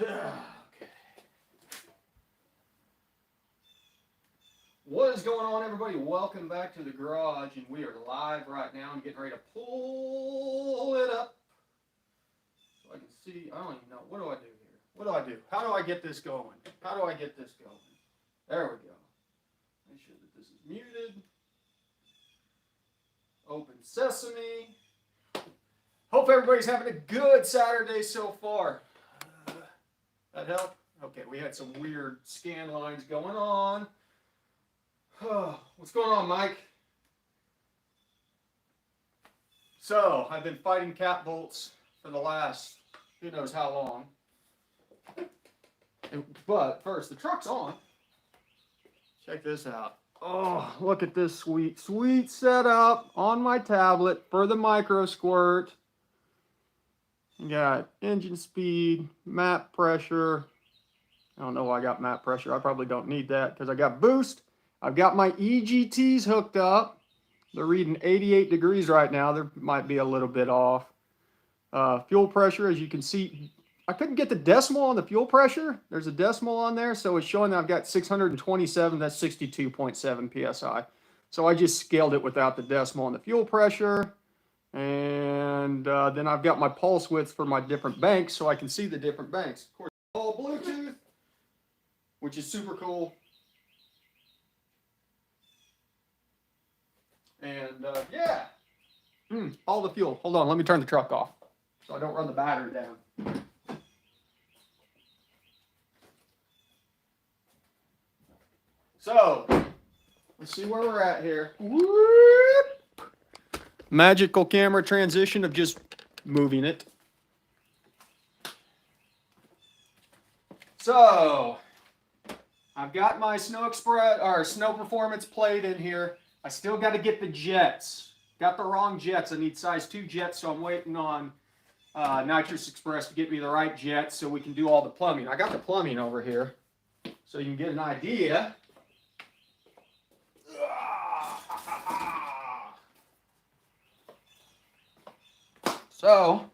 Okay. What is going on, everybody? Welcome back to the garage, and we are live right now. I'm getting ready to pull it up so I can see. I don't even know. What do I do here? What do I do? How do I get this going? How do I get this going? There we go. Make sure that this is muted. Open sesame. Hope everybody's having a good Saturday so far. That help? Okay, we had some weird scan lines going on. What's going on, Mike? So, I've been fighting cat bolts for the last who knows how long. But first, the truck's on. Check this out. Oh, look at this sweet setup on my tablet for the micro squirt. You got engine speed, map pressure. I don't know why I got map pressure. I probably don't need that because I got boost. I've got my EGTs hooked up. They're reading 88 degrees right now. There might be a little bit off. Fuel pressure, as you can see, I couldn't get the decimal on the fuel pressure. There's a decimal on there, so it's showing that I've got 627. That's 62.7 PSI. So I just scaled it without the decimal on the fuel pressure. And then I've got my pulse width for my different banks, so I can see the different banks. Of course, all Bluetooth, which is super cool. And yeah, all the fuel. Hold on, let me turn the truck off so I don't run the battery down. So, let's see where we're at here. Whoop. Magical camera transition of just moving it. So, I've got my Snow Express or Snow Performance plate in here. I still got to get the jets. Got the wrong jets. I need size 2 jets, so I'm waiting on Nitrous Express to get me the right jets so we can do all the plumbing. I got the plumbing over here, so you can get an idea. So,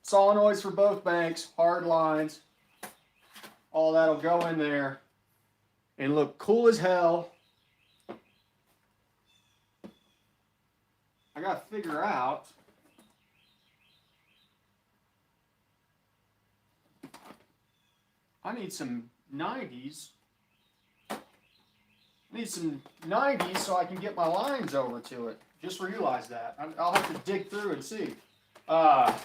solenoids for both banks, hard lines. All that'll go in there and look cool as hell. I gotta figure out I need some 90s. I need some 90s so I can get my lines over to it. Just realized that. I'll have to dig through and see. On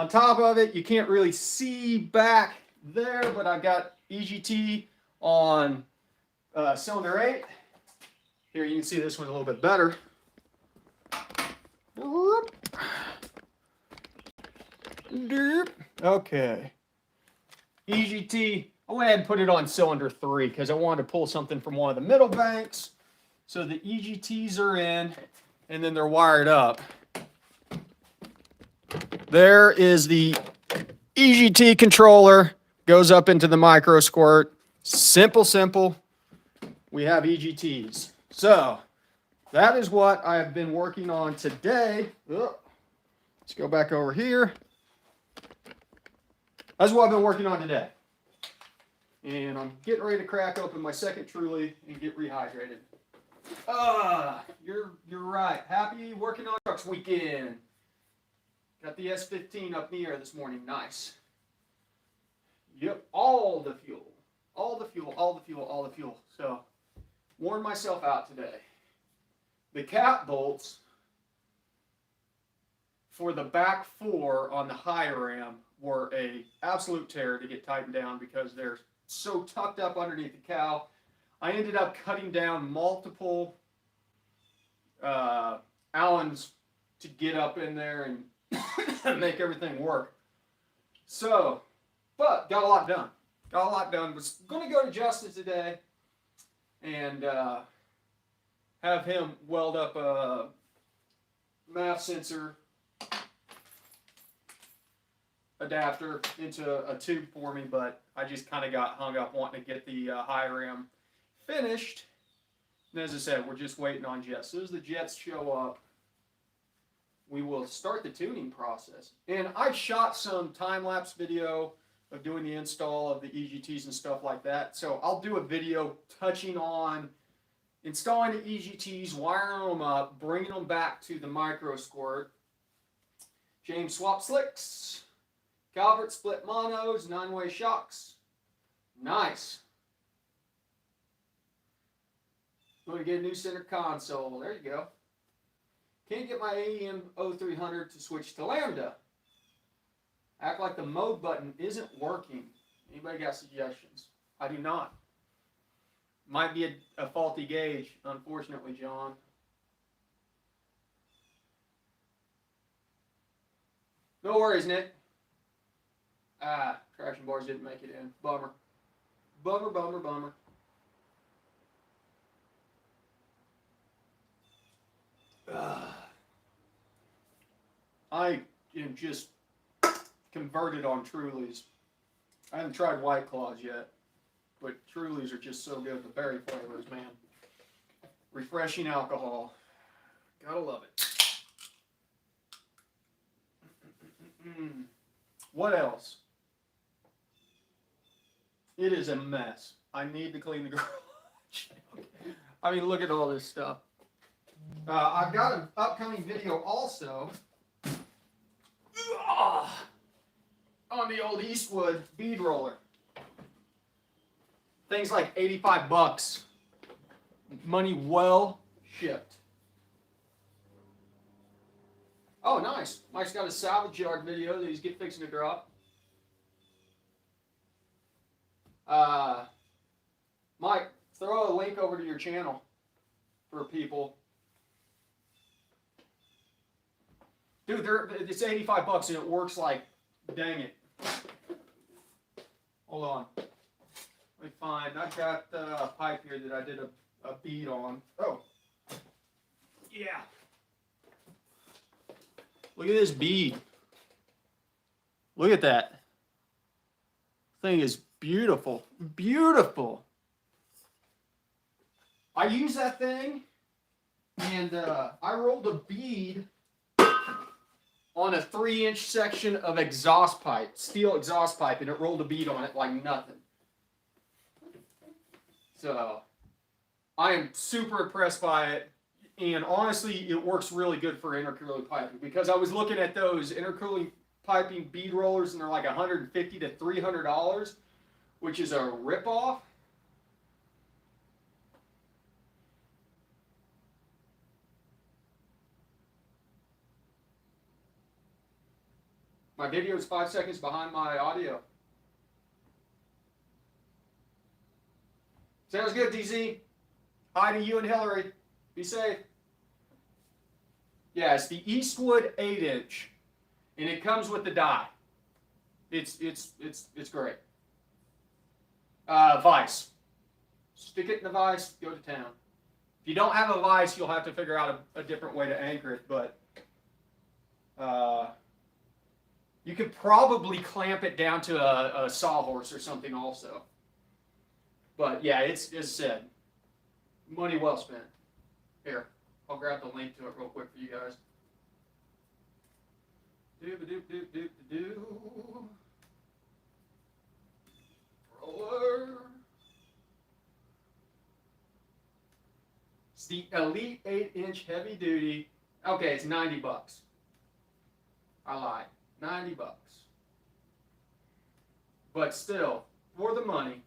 top of it, you can't really see back there, but I've got EGT on cylinder 8. Here you can see this one a little bit better. Okay. EGT, I went ahead and put it on cylinder 3 because I wanted to pull something from one of the middle banks. So the EGTs are in, and then they're wired up. There is the EGT controller, goes up into the micro squirt. Simple. We have EGTs. So that is what I have been working on today. Let's go back over here. That's what I've been working on today. And I'm getting ready to crack open my second Truly and get rehydrated. You're right. Happy working on trucks weekend. Got the S15 up in the air this morning. Nice. Yep, all the fuel. So, worn myself out today. The cat bolts for the back 4 on the high ram were a absolute terror to get tightened down because they're so tucked up underneath the cow. I ended up cutting down multiple Allens to get up in there and make everything work. So, but got a lot done. Was going to go to Justin today and have him weld up a MAF sensor adapter into a tube for me, but I just kind of got hung up wanting to get the high ram finished. And as I said, we're just waiting on jets. As soon as the jets show up, we will start the tuning process. And I shot some time-lapse video of doing the install of the EGTs and stuff like that. So I'll do a video touching on installing the EGTs, wiring them up, bringing them back to the Micro Squirt. James swap slicks, Calvert split monos, 9-way shocks. Nice. Going to get a new center console. There you go. Can't get my AEM 0300 to switch to Lambda. Act like the mode button isn't working. Anybody got suggestions? I do not. Might be a faulty gauge, unfortunately, John. No worries, Nick. Traction bars didn't make it in. Bummer. Bummer, bummer, bummer. I am just converted on Trulies. I haven't tried White Claws yet, but Trulies are just so good. The berry flavors, man. Refreshing alcohol. Gotta love it. What else? It is a mess. I need to clean the garage. I mean, look at all this stuff. I've got an upcoming video also on the old Eastwood bead roller. Things like 85 bucks. Money well shipped. Oh, nice. Mike's got a salvage yard video that he's fixing to drop. Mike, throw a link over to your channel for people. Dude, it's 85 bucks and it works like, dang it. Hold on. Let me find, I've got a pipe here that I did a bead on. Oh. Yeah. Look at this bead. Look at that. Thing is beautiful. Beautiful. I used that thing and I rolled a bead on a 3-inch section of exhaust pipe, steel exhaust pipe, and it rolled a bead on it like nothing. So, I am super impressed by it, and honestly, it works really good for intercooler piping, because I was looking at those intercooling piping bead rollers, and they're like $150 to $300, which is a ripoff. My video is 5 seconds behind my audio. Sounds good, DZ. Hi to you and Hillary. Be safe. Yeah, it's the Eastwood 8-inch, and it comes with the die. It's great. Vise. Stick it in the vise. Go to town. If you don't have a vise, you'll have to figure out a different way to anchor it, but you could probably clamp it down to a sawhorse or something also. But yeah, it's said. Money well spent. Here, I'll grab the link to it real quick for you guys. Roller. It's the Elite 8-inch heavy duty. Okay, it's 90 bucks. I lied. 90 bucks. But still, for the money,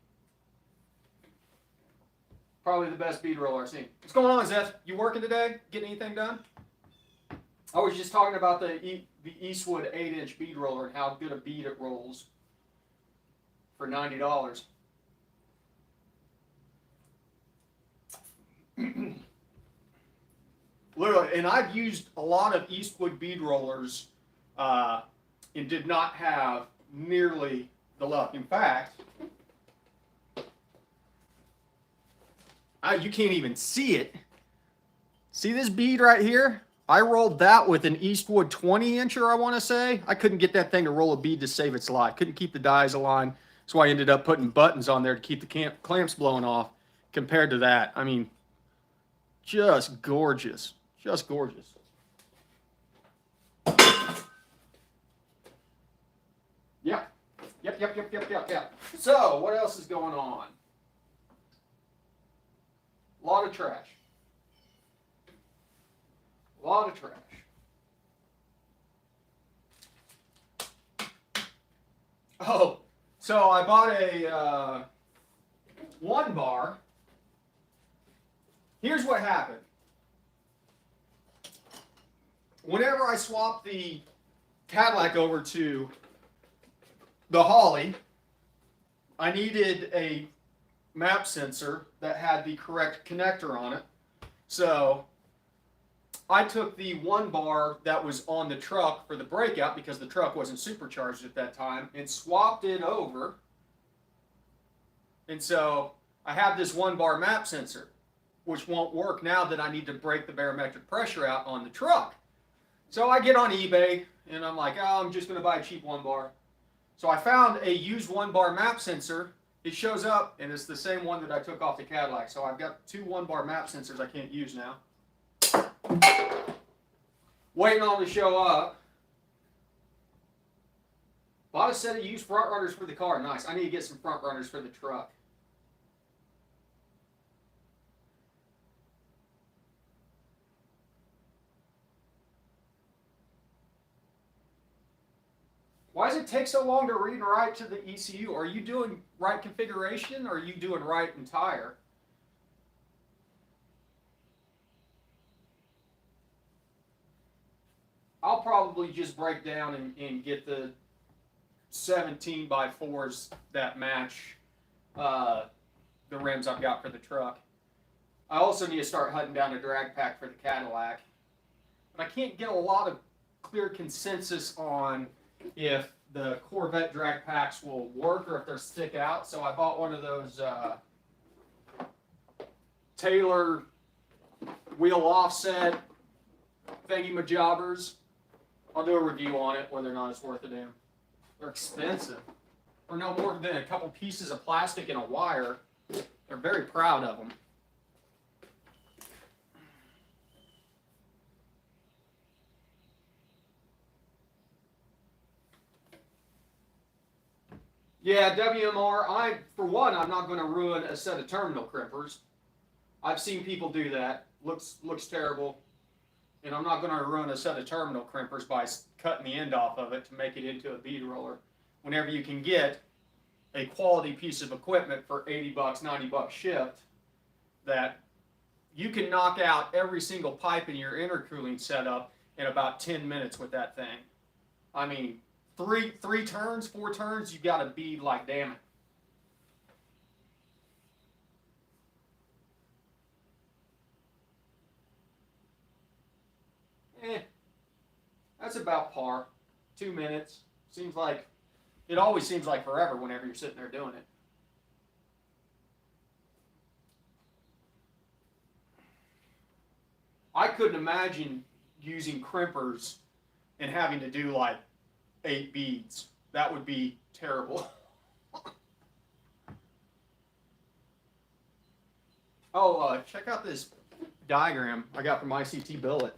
probably the best bead roller I've seen. What's going on, Zeth? You working today? Getting anything done? I was just talking about the Eastwood 8-inch bead roller and how good a bead it rolls for $90. Literally, and I've used a lot of Eastwood bead rollers and did not have nearly the luck. In fact, you can't even see it. See this bead right here? I rolled that with an Eastwood 20-incher, I want to say. I couldn't get that thing to roll a bead to save its life. Couldn't keep the dies aligned. That's why I ended up putting buttons on there to keep the clamps blowing off. Compared to that, I mean, just gorgeous. Just gorgeous. Yep. Yep. So, what else is going on? A lot of trash. Oh, so I bought a one bar. Here's what happened. Whenever I swapped the Cadillac over to the Holly, I needed a map sensor that had the correct connector on it. So I took the one bar that was on the truck for the breakout, because the truck wasn't supercharged at that time, and swapped it over. And so I have this one bar map sensor, which won't work now that I need to break the barometric pressure out on the truck. So I get on eBay and I'm like, oh, I'm just going to buy a cheap one bar. So I found a used one bar map sensor. It shows up and it's the same one that I took off the Cadillac. So I've got two one bar map sensors I can't use now. Waiting on them to show up. Bought a set of used front runners for the car. Nice. I need to get some front runners for the truck. Why does it take so long to read and write to the ECU? Are you doing right configuration or are you doing right entire? I'll probably just break down and get the 17x4s that match the rims I've got for the truck. I also need to start hunting down a drag pack for the Cadillac. But I can't get a lot of clear consensus on if the Corvette drag packs will work or if they'll stick out. So I bought one of those Taylor wheel offset thingy-majobbers. I'll do a review on it, whether or not it's worth a damn. They're expensive. For no more than a couple pieces of plastic and a wire. They're very proud of them. Yeah, WMR, for one, I'm not going to ruin a set of terminal crimpers. I've seen people do that. Looks terrible. And I'm not going to ruin a set of terminal crimpers by cutting the end off of it to make it into a bead roller. Whenever you can get a quality piece of equipment for $80, $90 shipped, that you can knock out every single pipe in your intercooling setup in about 10 minutes with that thing. I mean, three turns, 4 turns, you got a bead like damn it. That's about par. 2 minutes. It always seems like forever whenever you're sitting there doing it. I couldn't imagine using crimpers and having to do like 8 beads. That would be terrible. Oh, check out this diagram I got from ICT Billet.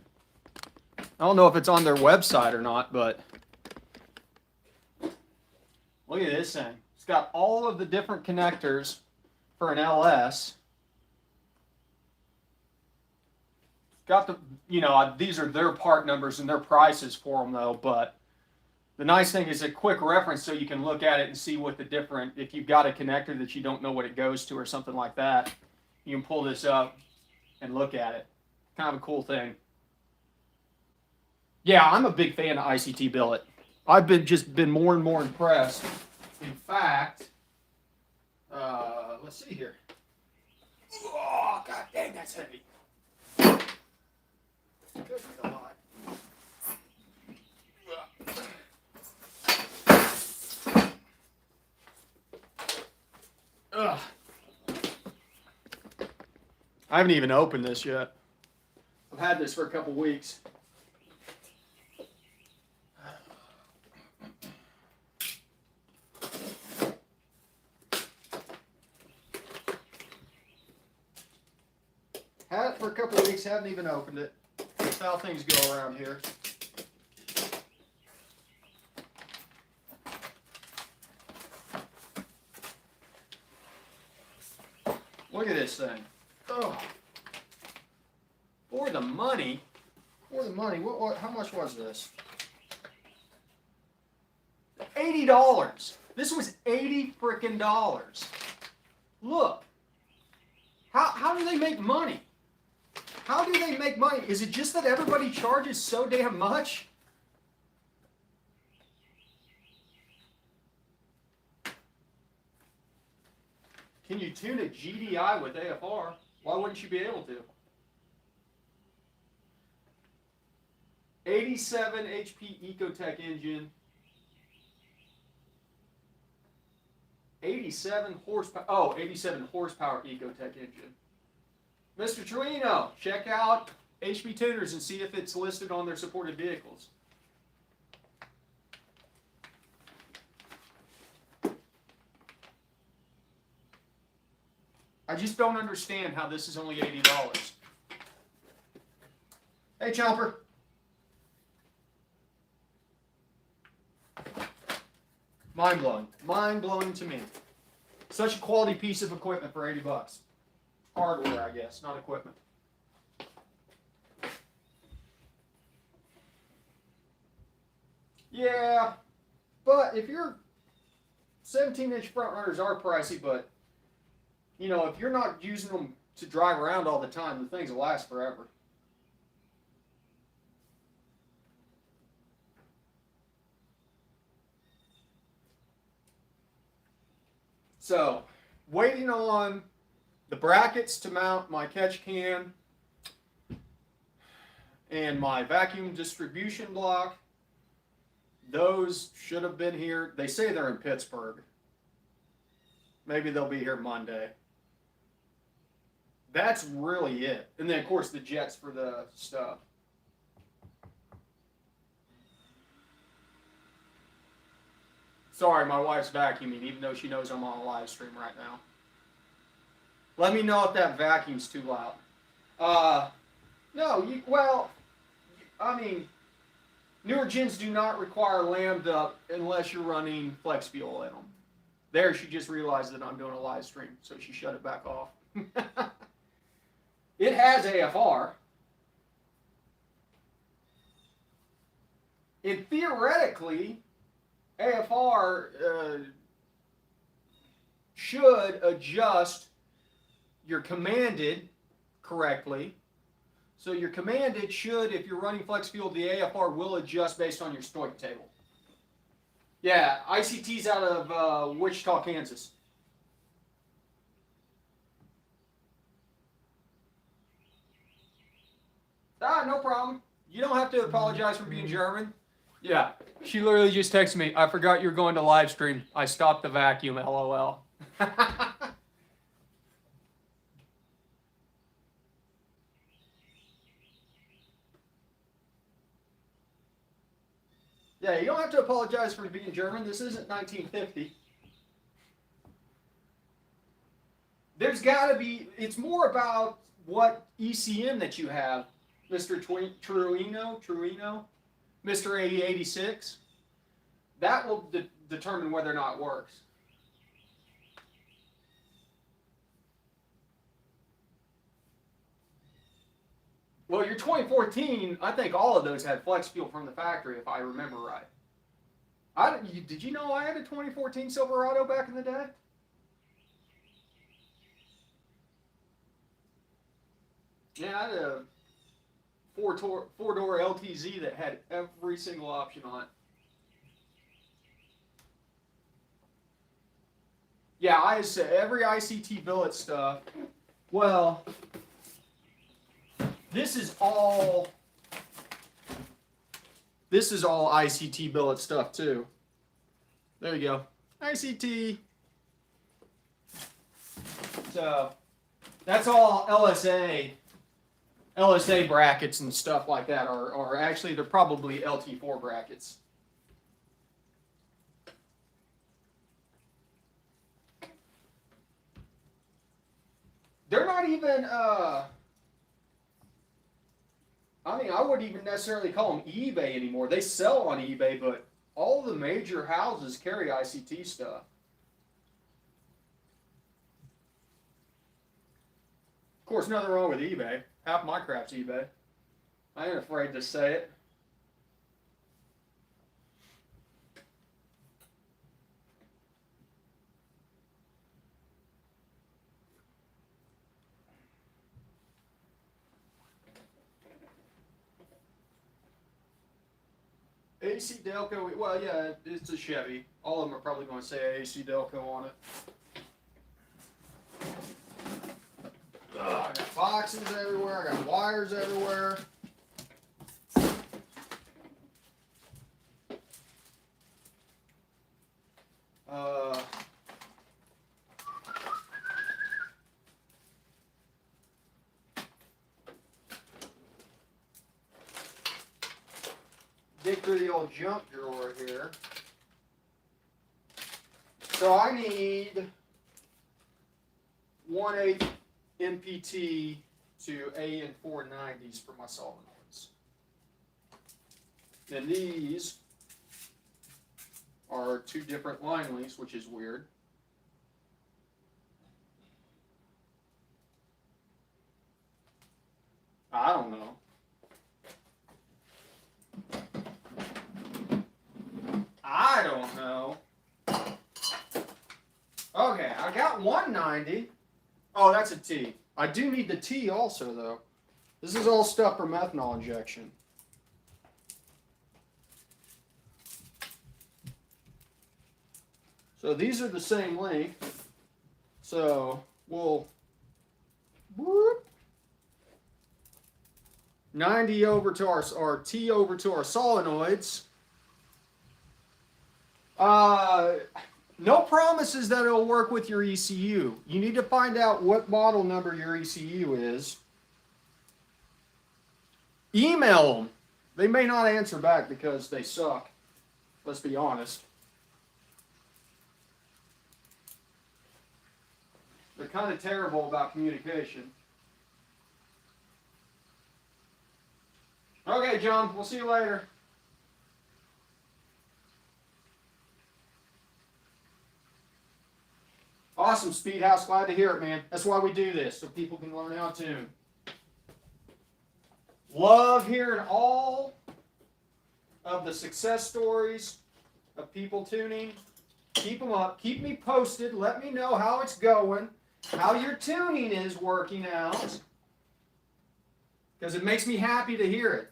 I don't know if it's on their website or not, but look at this thing. It's got all of the different connectors for an LS. Got the, these are their part numbers and their prices for them though, but the nice thing is a quick reference so you can look at it and see what the different, if you've got a connector that you don't know what it goes to or something like that, you can pull this up and look at it. Kind of a cool thing. Yeah, I'm a big fan of ICT Billet. I've been more and more impressed. In fact, let's see here. Oh, god dang, that's heavy. Good God. Ugh. I haven't even opened this yet. I've had this for a couple weeks. Had it for a couple weeks, haven't even opened it. That's how things go around here. Look at this thing. Oh. For the money. How much was this? $80. This was $80 frickin' dollars. Look. How do they make money? How do they make money? Is it just that everybody charges so damn much? Can you tune a GDI with AFR? Why wouldn't you be able to? 87 HP Ecotech engine. 87 horsepower. Oh, 87 horsepower Ecotech engine. Mr. Truino, check out HP Tuners and see if it's listed on their supported vehicles. I just don't understand how this is only $80. Hey, Chomper. Mind-blowing. Mind-blowing to me. Such a quality piece of equipment for $80. Hardware, I guess, not equipment. Yeah, but if you're 17-inch front runners are pricey, but you know, if you're not using them to drive around all the time, the things will last forever. So, waiting on the brackets to mount my catch can and my vacuum distribution block. Those should have been here. They say they're in Pittsburgh. Maybe they'll be here Monday. That's really it. And then, of course, the jets for the stuff. Sorry, my wife's vacuuming, even though she knows I'm on a live stream right now. Let me know if that vacuum's too loud. No, well, I mean, newer gens do not require lambda unless you're running flex fuel in them. There, she just realized that I'm doing a live stream, so she shut it back off. It has AFR. And theoretically, AFR should adjust your commanded correctly. So your commanded should, if you're running flex fuel, the AFR will adjust based on your stoich table. Yeah, ICT's out of Wichita, Kansas. Ah, no problem. You don't have to apologize for being German. Yeah, she literally just texted me, I forgot you're going to live stream. I stopped the vacuum, LOL. Yeah, you don't have to apologize for being German. This isn't 1950. There's got to be, it's more about what ECM that you have, Mr. Truino, Mr. 8086. That will determine whether or not it works. Well, your 2014, I think all of those had flex fuel from the factory, if I remember right. Did you know I had a 2014 Silverado back in the day? Yeah, I had a four-door LTZ that had every single option on it. Yeah, I said every ICT billet stuff. Well, this is all ICT billet stuff too. There you go. ICT. So that's all LSA brackets and stuff like that are actually, they're probably LT4 brackets. They're not even, I mean, I wouldn't even necessarily call them eBay anymore. They sell on eBay, but all the major houses carry ICT stuff. course, nothing wrong with eBay. Half my crap's eBay. I ain't afraid to say it. AC Delco, well, yeah, it's a Chevy. All of them are probably going to say AC Delco on it. I got boxes everywhere. I got wires everywhere. Dig through the old junk drawer here. So I need 1/8 MPT to AN 490s for my solenoids. And these are 2 different line lengths, which is weird. I don't know. I don't know. Okay, I got 190. Oh, that's a T. I do need the T also, though. This is all stuff for methanol injection. So these are the same length. So we'll whoop, 90 over to our T over to our solenoids. No promises that it'll work with your ECU. You need to find out what model number your ECU is. Email them. They may not answer back because they suck. Let's be honest. They're kind of terrible about communication. Okay, John, we'll see you later. Awesome, Speedhouse. Glad to hear it, man. That's why we do this, so people can learn how to tune. Love hearing all of the success stories of people tuning. Keep them up. Keep me posted. Let me know how it's going, how your tuning is working out, because it makes me happy to hear it.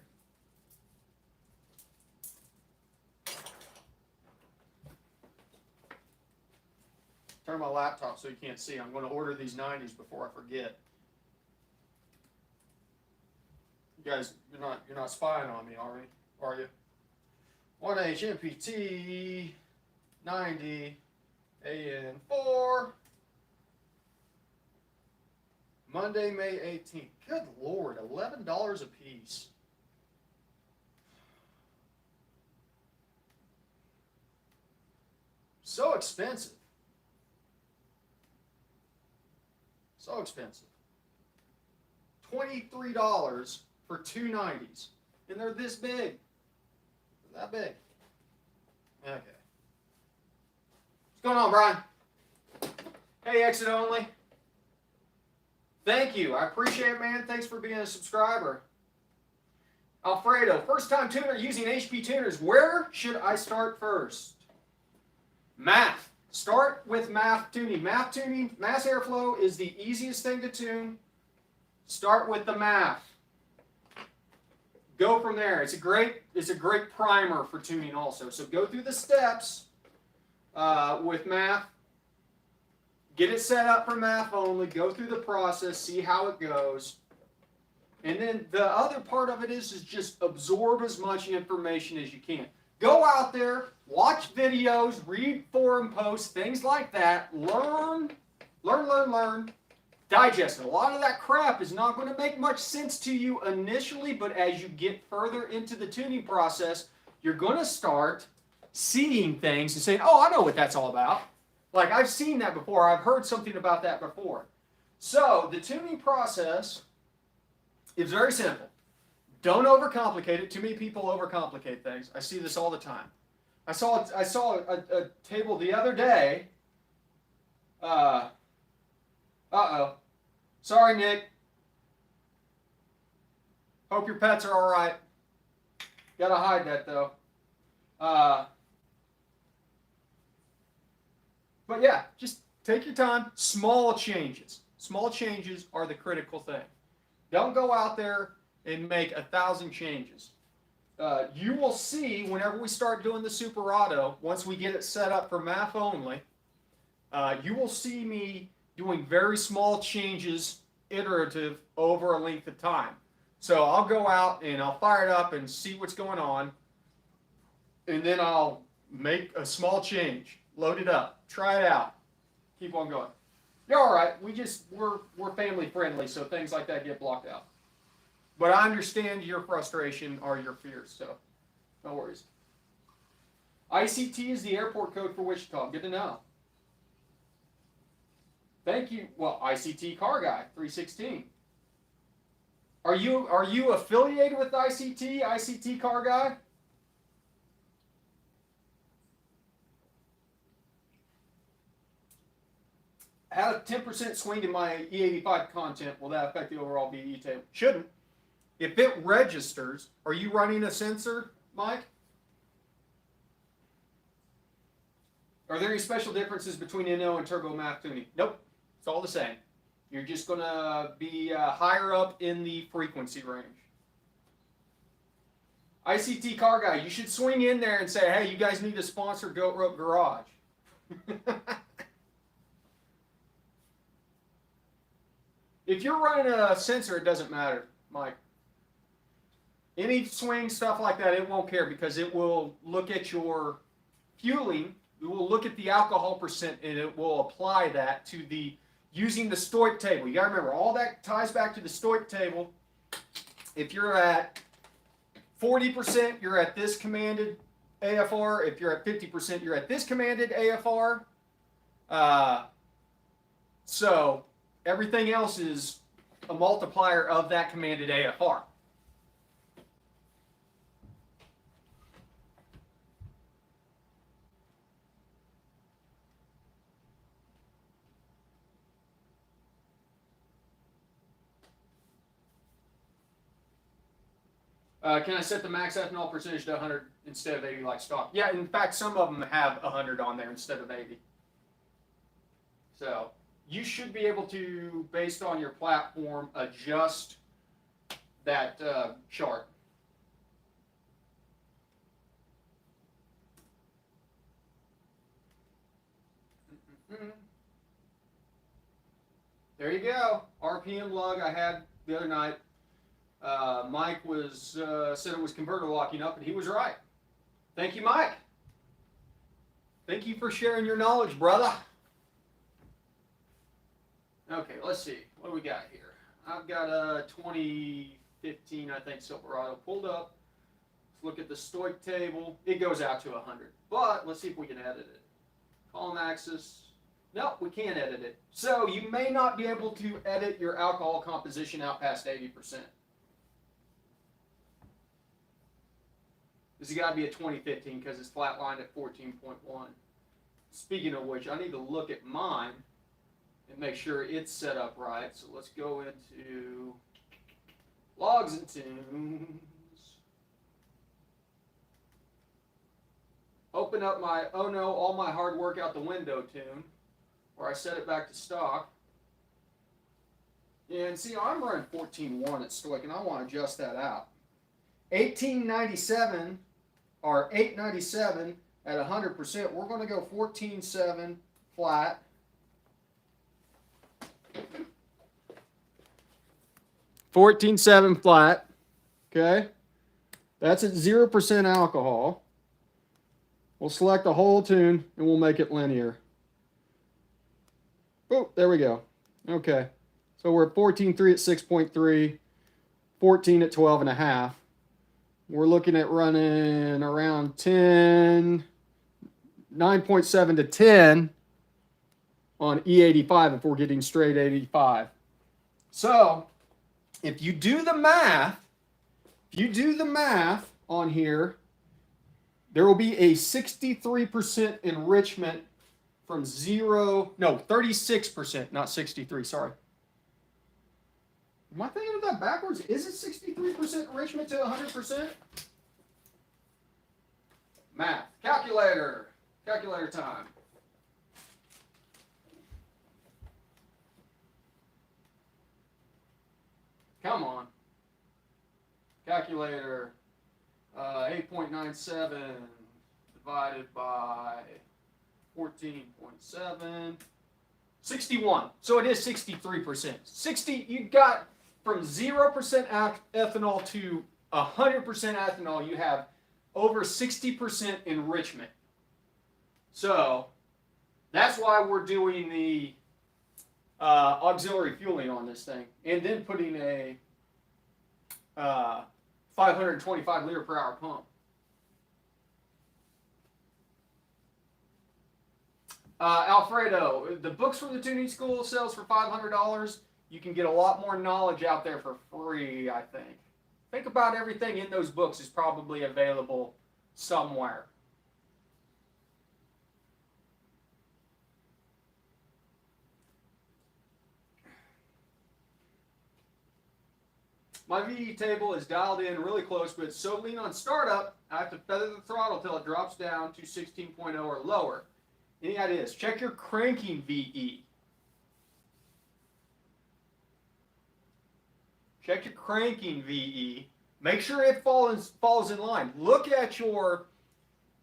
Turn my laptop so you can't see. I'm going to order these 90s before I forget. You guys, you're not spying on me, are you? 1H MPT 90 AN4 Monday, May 18th. Good Lord, $11 a piece. So expensive. So expensive. $23 for 2 90s. And they're this big. They're that big. Okay. What's going on, Brian? Hey, Exit Only. Thank you. I appreciate it, man. Thanks for being a subscriber. Alfredo, first time tuner using HP tuners. Where should I start first? Math. Start with MAF tuning. MAF tuning, mass airflow is the easiest thing to tune. Start with the MAF. Go from there. It's a great primer for tuning also. So go through the steps with MAF. Get it set up for MAF only. Go through the process. See how it goes. And then the other part of it is just absorb as much information as you can. Go out there, watch videos, read forum posts, things like that. Learn. Digest it. A lot of that crap is not going to make much sense to you initially, but as you get further into the tuning process, you're going to start seeing things and saying, oh, I know what that's all about. Like, I've seen that before. I've heard something about that before. So, the tuning process is very simple. Don't overcomplicate it. Too many people overcomplicate things. I see this all the time. I saw a table the other day. Uh-oh. Sorry, Nick. Hope your pets are all right. Gotta hide that though. But yeah, just take your time. Small changes. Small changes are the critical thing. Don't go out there and make 1,000 changes. You will see whenever we start doing the Super Auto, once we get it set up for MAF only, you will see me doing very small changes, iterative, over a length of time. So I'll go out and I'll fire it up and see what's going on, and then I'll make a small change, load it up, try it out, keep on going. You're all right. We're family friendly, so things like that get blocked out. But I understand your frustration or your fears, so no worries. ICT is the airport code for Wichita. Good to know. Thank you. Well, ICT Car Guy 316. Are you affiliated with ICT? ICT Car Guy? Had a 10% swing in my E85 content. Will that affect the overall BE table? Shouldn't. If it registers, are you running a sensor, Mike? Are there any special differences between NO and turbo MAF tuning? Nope. It's all the same. You're just going to be higher up in the frequency range. ICT Car Guy, you should swing in there and say, hey, you guys need to sponsor Goat Rope Garage. If you're running a sensor, it doesn't matter, Mike. Any swing, stuff like that, it won't care because it will look at your fueling, it will look at the alcohol percent, and it will apply that to the, using the STOIC table. You got to remember, all that ties back to the STOIC table. If you're at 40%, you're at this commanded AFR. If you're at 50%, you're at this commanded AFR. So everything else is a multiplier of that commanded AFR. Can I set the max ethanol percentage to 100 instead of 80 like stock? Yeah, in fact, some of them have 100 on there instead of 80. So you should be able to, based on your platform, adjust that chart. There you go. RPM lug I had the other night. Mike was said it was converter locking up, and he was right. Thank you, Mike. Thank you for sharing your knowledge, brother. Okay, let's see. What do we got here? I've got a 2015, I think, Silverado pulled up. Let's look at the STOIC table. It goes out to 100. But let's see if we can edit it. Column axis. No, we can't edit it. So you may not be able to edit your alcohol composition out past 80%. This has got to be a 2015 because it's flatlined at 14.1. Speaking of which, I need to look at mine and make sure it's set up right. So let's go into logs and tunes. Open up my, oh no, all my hard work out the window tune, where I set it back to stock. And see, I'm running 14.1 at STOIC, and I want to adjust that out. 1897 or 897 at 100%. We're going to go 14.7 flat. $14.7 flat. Okay, that's at 0% alcohol. We'll select the whole tune and we'll make it linear. Oh, there we go. Okay, so we're at 14.3 at 6.3, 14 at 12.5. We're looking at running around 10, 9.7 to 10 on E85 if we're getting straight 85. So if you do the math, on here, there will be a 63% enrichment from 36%, not 63, sorry. Am I thinking of that backwards? Is it 63% enrichment to 100%? Math. Calculator. Calculator time. Come on. Calculator. 8.97 divided by 14.7. 61. So it is 63%. 60, you got from 0% ethanol to 100% ethanol, you have over 60% enrichment. So that's why we're doing the auxiliary fueling on this thing, and then putting a 525 liter per hour pump. Alfredo, the books from the tuning school sells for $500. You can get a lot more knowledge out there for free, I think. Think about everything in those books is probably available somewhere. My VE table is dialed in really close, but it's so lean on startup, I have to feather the throttle till it drops down to 16.0 or lower. Any ideas? Check your cranking VE. Check your cranking VE. Make sure it falls in line. Look at your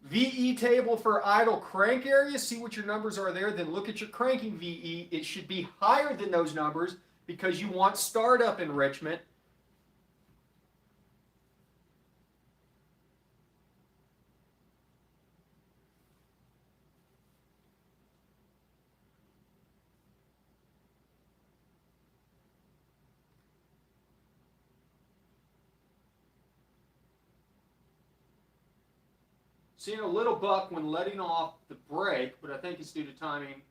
VE table for idle crank area. See what your numbers are there. Then look at your cranking VE. It should be higher than those numbers because you want startup enrichment. Seeing a little buck when letting off the brake, but I think it's due to timing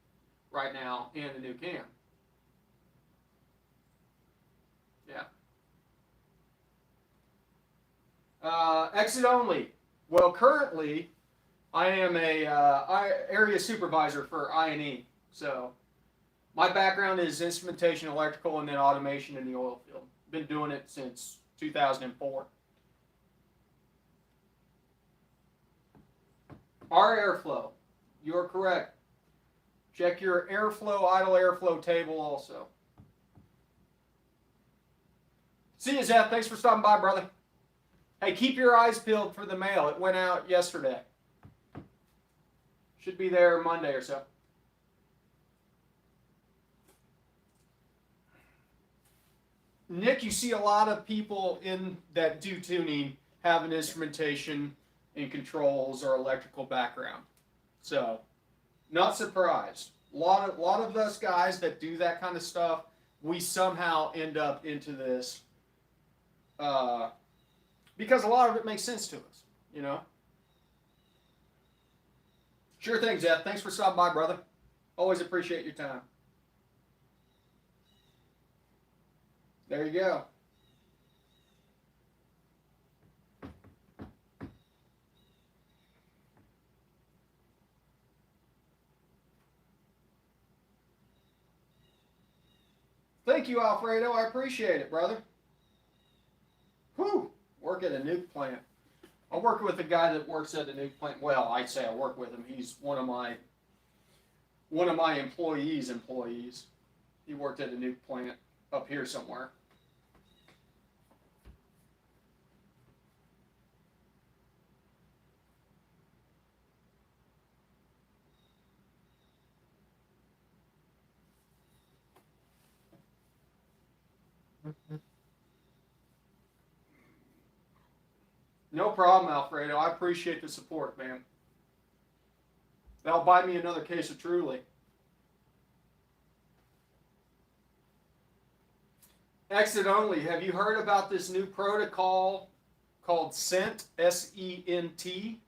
right now and the new cam. Yeah. Exit only. Well, currently, I am a area supervisor for I&E. So my background is instrumentation, electrical, and then automation in the oil field. Been doing it since 2004. Our airflow. You're correct. Check your airflow, idle airflow table also. See you, Zeth. Thanks for stopping by, brother. Hey, keep your eyes peeled for the mail. It went out yesterday. Should be there Monday or so. Nick, you see a lot of people in that do tuning have an instrumentation and controls or electrical background. So, not surprised. A lot of us guys that do that kind of stuff, we somehow end up into this because a lot of it makes sense to us, you know? Sure thing, Jeff. Thanks for stopping by, brother. Always appreciate your time. There you go. Thank you, Alfredo. I appreciate it, brother. Whew. Work at a nuke plant. I work with a guy that works at a nuke plant. Well, I say I work with him. He's one of my employees. He worked at a nuke plant up here somewhere. No problem, Alfredo. I appreciate the support, man. That'll buy me another case of Truly. Exit only. Have you heard about this new protocol called SENT? S-E-N-T?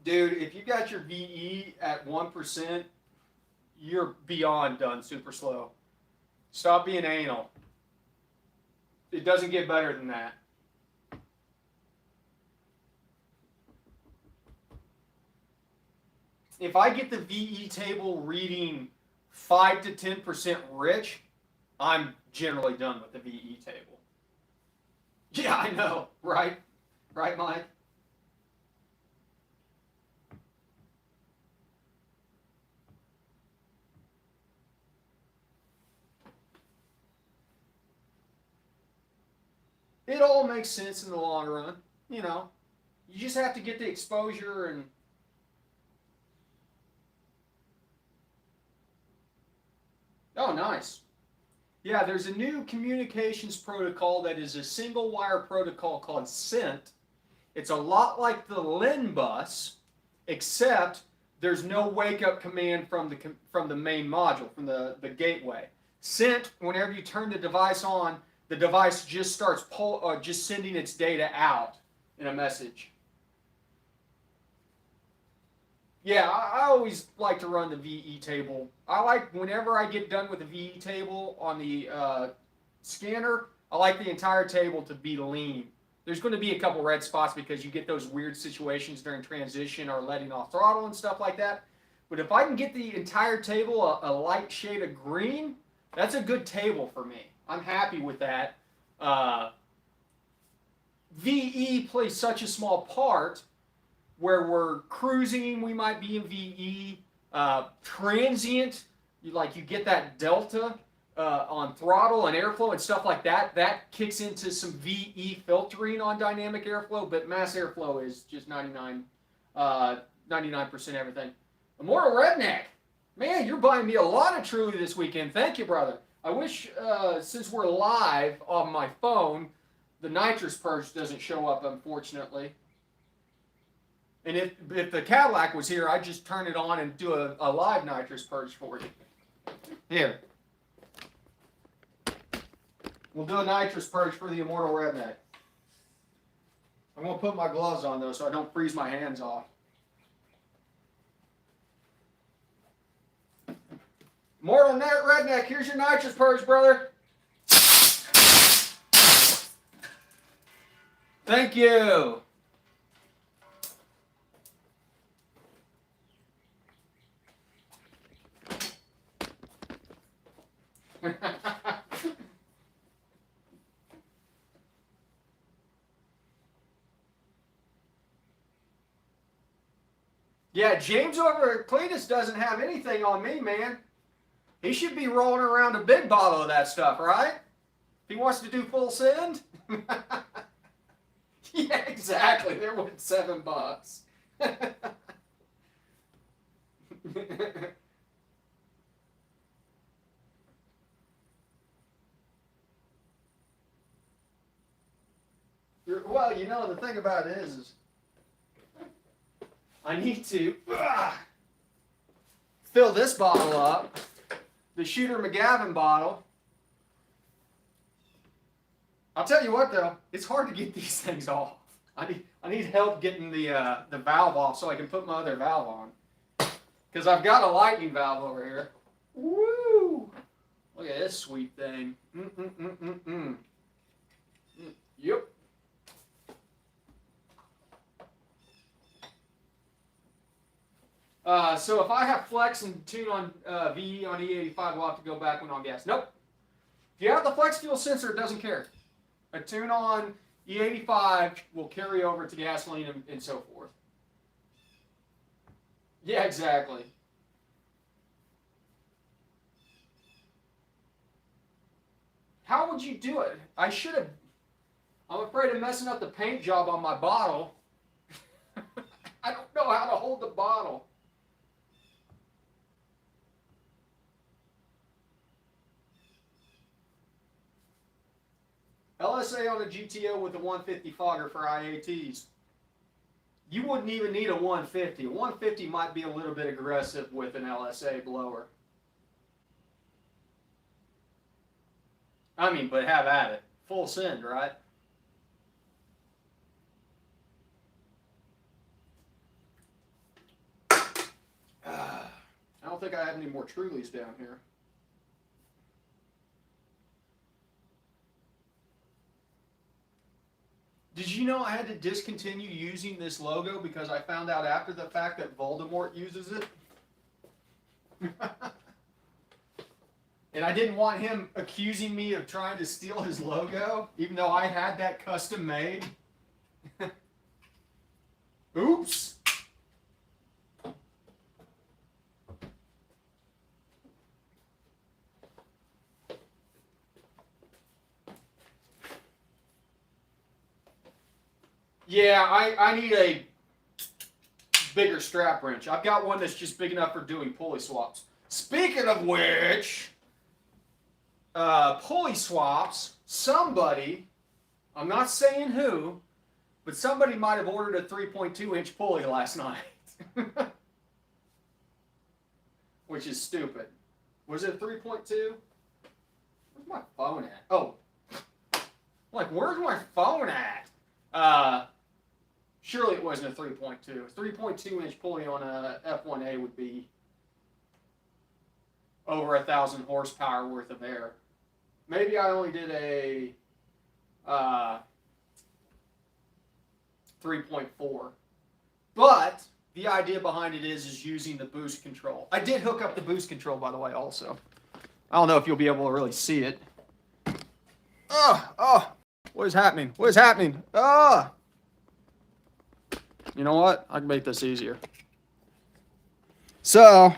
Dude, if you got your VE at 1%, you're beyond done super slow. Stop being anal. It doesn't get better than that. If I get the VE table reading 5 to 10% rich, I'm generally done with the VE table. Yeah, I know, right? Right, Mike? It all makes sense in the long run. You know, you just have to get the exposure and. Oh, nice. Yeah, there's a new communications protocol that is a single wire protocol called SYNT. It's a lot like the LIN bus, except there's no wake up command from the main module, from the gateway. SYNT, whenever you turn the device on, the device just starts just sending its data out in a message. Yeah, I always like to run the VE table. I like, whenever I get done with the VE table on the scanner, I like the entire table to be lean. There's going to be a couple red spots because you get those weird situations during transition or letting off throttle and stuff like that. But if I can get the entire table a light shade of green, that's a good table for me. I'm happy with that. VE plays such a small part where we're cruising, we might be in VE. Transient, you get that delta on throttle and airflow and stuff like that. That kicks into some VE filtering on dynamic airflow, but mass airflow is just 99% everything. Immortal Redneck, man, you're buying me a lot of Truly this weekend. Thank you, brother. I wish, since we're live on my phone, the nitrous purge doesn't show up, unfortunately. And if the Cadillac was here, I'd just turn it on and do a live nitrous purge for you. Here. We'll do a nitrous purge for the Immortal Redneck. I'm going to put my gloves on, though, so I don't freeze my hands off. Immortal Redneck, here's your nitrous purge, brother. Thank you. Yeah, James over at Cletus doesn't have anything on me, man. He should be rolling around a big bottle of that stuff, right? If he wants to do full send. Yeah, exactly. They're worth $7. Well, you know, the thing about it is I need to fill this bottle up, the Shooter McGavin bottle. I'll tell you what, though, it's hard to get these things off. I need help getting the valve off so I can put my other valve on. Because I've got a lightning valve over here. Woo! Look at this sweet thing. Yep. So if I have flex and tune on VE on E85, we'll have to go back when on gas. Nope. If you have the flex fuel sensor, it doesn't care. A tune on E85 will carry over to gasoline and so forth. Yeah, exactly. How would you do it? I should have. I'm afraid of messing up the paint job on my bottle. I don't know how to hold the bottle. LSA on a GTO with a 150 fogger for IATs. You wouldn't even need a 150. A 150 might be a little bit aggressive with an LSA blower. I mean, but have at it. Full send, right? I don't think I have any more Trulies down here. Did you know I had to discontinue using this logo because I found out after the fact that Voldemort uses it? And I didn't want him accusing me of trying to steal his logo, even though I had that custom made. Oops. Yeah, I need a bigger strap wrench. I've got one that's just big enough for doing pulley swaps. Speaking of which, pulley swaps, somebody, I'm not saying who, but somebody might have ordered a 3.2-inch pulley last night. Which is stupid. Was it 3.2? Where's my phone at? Oh. Like, where's my phone at? Surely it wasn't a 3.2. A 3.2-inch pulley on a F1A would be over 1,000 horsepower worth of air. Maybe I only did a 3.4. But the idea behind it is using the boost control. I did hook up the boost control, by the way, also. I don't know if you'll be able to really see it. Oh, what is happening? What is happening? You know what? I can make this easier. So,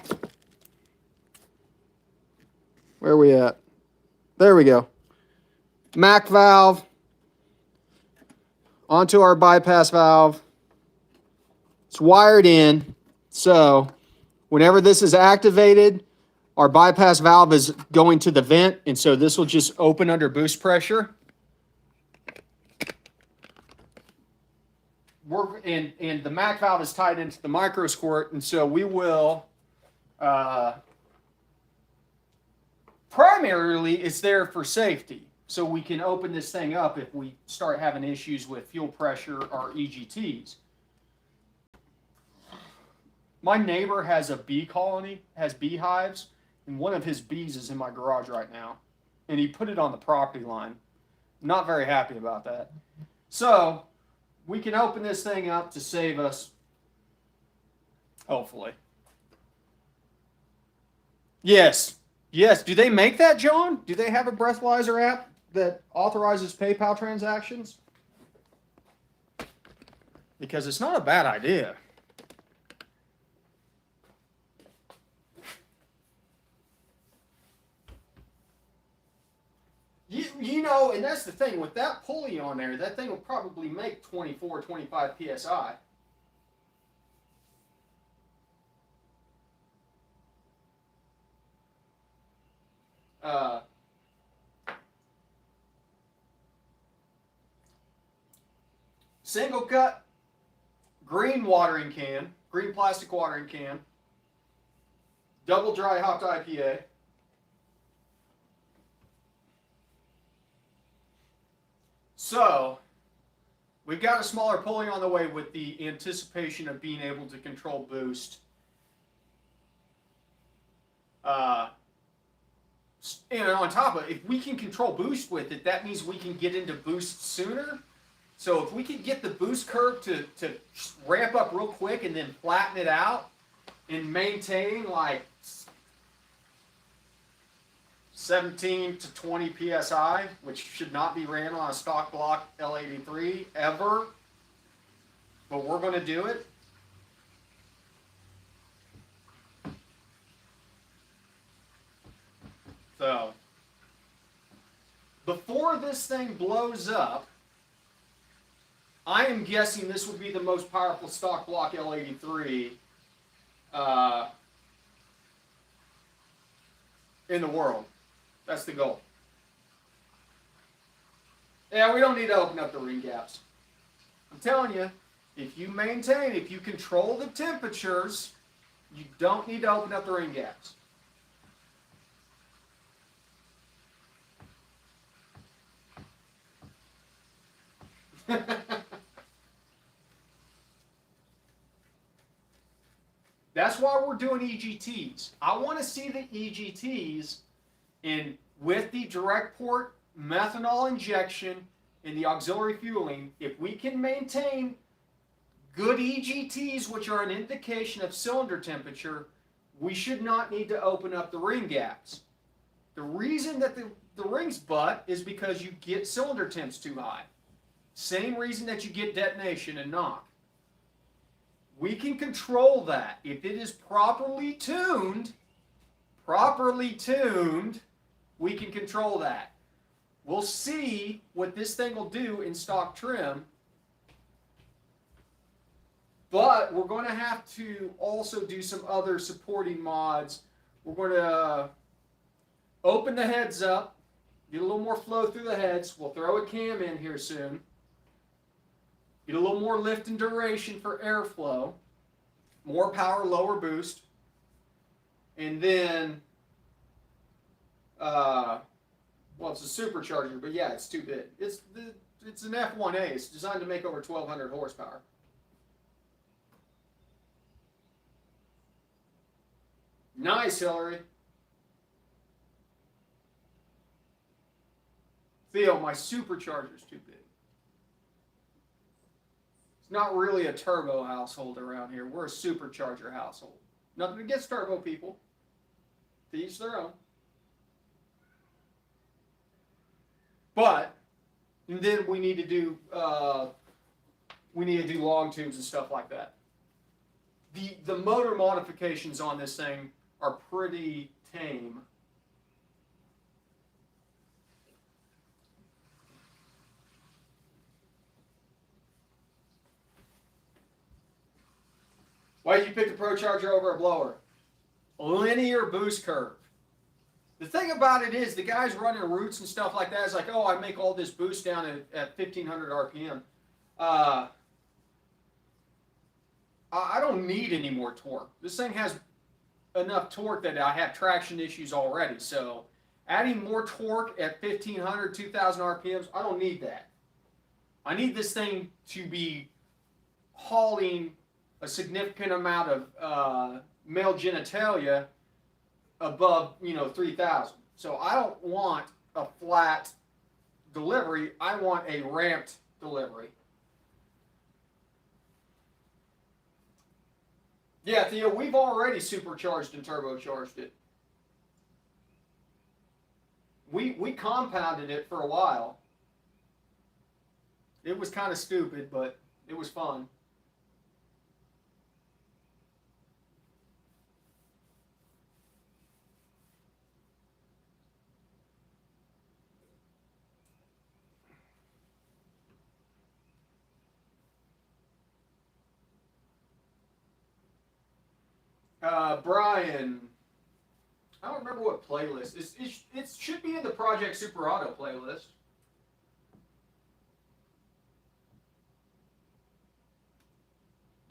where are we at? There we go. MAC valve onto our bypass valve. It's wired in, so whenever this is activated, our bypass valve is going to the vent, and so this will just open under boost pressure. And the MAC valve is tied into the micro squirt, and so we will primarily it's there for safety, so we can open this thing up if we start having issues with fuel pressure or EGTs. My neighbor has a bee colony, has beehives, and one of his bees is in my garage right now, and he put it on the property line. Not very happy about that. So we can open this thing up to save us, hopefully. Yes. Do they make that, John? Do they have a breathalyzer app that authorizes PayPal transactions? Because it's not a bad idea. You know, and that's the thing, with that pulley on there, that thing will probably make 24, 25 PSI. Single cut, green watering can, green plastic watering can, double dry hopped IPA. So, we've got a smaller pulley on the way with the anticipation of being able to control boost. And on top of it, if we can control boost with it, that means we can get into boost sooner. So if we can get the boost curve to ramp up real quick and then flatten it out and maintain like 17 to 20 PSI, which should not be ran on a stock block L83 ever, but we're going to do it. So, before this thing blows up, I am guessing this will be the most powerful stock block L83 in the world. That's the goal. Yeah, we don't need to open up the ring gaps. I'm telling you, if you maintain, if you control the temperatures, you don't need to open up the ring gaps. That's why we're doing EGTs. I want to see the EGTs with the direct port methanol injection in the auxiliary fueling, if we can maintain good EGTs, which are an indication of cylinder temperature, we should not need to open up the ring gaps. The reason that the rings butt is because you get cylinder temps too high. Same reason that you get detonation and knock. We can control that. If it is properly tuned, we can control that. We'll see what this thing will do in stock trim. But we're going to have to also do some other supporting mods. We're going to open the heads up, get a little more flow through the heads. We'll throw a cam in here soon. Get a little more lift and duration for airflow. More power, lower boost. And then, well, it's a supercharger, but yeah, it's too big. It's an F1A. It's designed to make over 1,200 horsepower. Nice, Hillary. Theo, my supercharger's too big. It's not really a turbo household around here. We're a supercharger household. Nothing against turbo people. To each their own. But, and then we need to do long tubes and stuff like that. The motor modifications on this thing are pretty tame. Why did you pick the ProCharger over a blower? Linear boost curve. The thing about it is, the guys running roots and stuff like that is like, oh, I make all this boost down at 1,500 RPM. I don't need any more torque. This thing has enough torque that I have traction issues already. So adding more torque at 1,500, 2,000 RPMs, I don't need that. I need this thing to be hauling a significant amount of male genitalia above, 3,000. So I don't want a flat delivery. I want a ramped delivery. Yeah, Theo, we've already supercharged and turbocharged it. We compounded it for a while. It was kind of stupid, but it was fun. Brian, I don't remember what playlist. It should be in the Project Super Auto playlist.